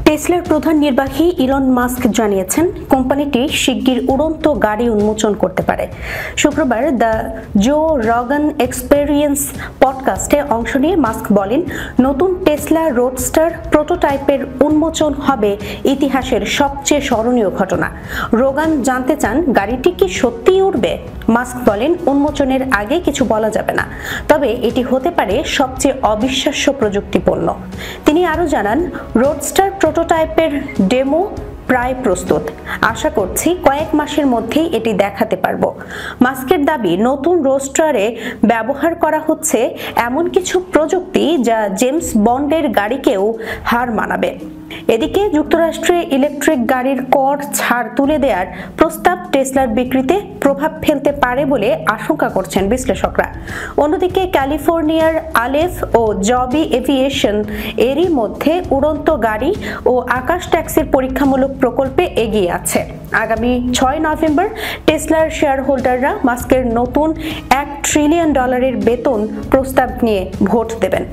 টেসলার প্রধান নির্বাহী Elon Musk জানিয়েছেন কোম্পানিটি শিগগির উড়ন্ত গাড়ি উন্মোচন করতে পারে। শুক্রবার দ্য জো রগান এক্সপেরিয়েন্স পডকাস্টে অংশ নিয়ে মাস্ক বলেন, নতুন টেসলা রোডস্টার প্রোটোটাইপের উন্মোচন হবে ইতিহাসের সবচেয়ে স্মরণীয় ঘটনা। রোগান জানতে চান, গাড়িটি কি সত্যিই উড়বে? মাস্ক বলেন, উন্মোচনের আগে কিছু বলা যাবে না, তবে এটি হতে পারে সবচেয়ে অবিশ্বাস্য প্রযুক্তিপূর্ণ। তিনি আরও জানান, রোডস্টার প্রোটোটাইপের ডেমো প্রায় প্রস্তুত। আশা করছি কয়েক মাসের মধ্যেই এটি দেখাতে পারবো। মাস্কের দাবি, নতুন রোডস্টারে ব্যবহার করা হচ্ছে এমন কিছু প্রযুক্তি যা জেমস বন্ডের গাড়িকেও হার মানাবে। এদিকে যুক্তরাষ্ট্রে ইলেকট্রিক গাড়ির কর ছাড় তুলে দেওয়ার প্রস্তাব টেসলার বিক্রিতে প্রভাব ফেলতে পারে বলে আশঙ্কা করছেন বিশ্লেষকরা। অন্যদিকে ক্যালিফোর্নিয়ার আলেফ ও জবি এভিয়েশন এরই মধ্যে উড়ন্ত গাড়ি ও আকাশ ট্যাক্সির পরীক্ষামূলক প্রকল্পে এগিয়ে আছে। আগামী 6 নভেম্বর টেসলার শেয়ার হোল্ডাররা মাস্কের নতুন $1 ট্রিলিয়ন বেতন প্রস্তাব নিয়ে ভোট দেবেন।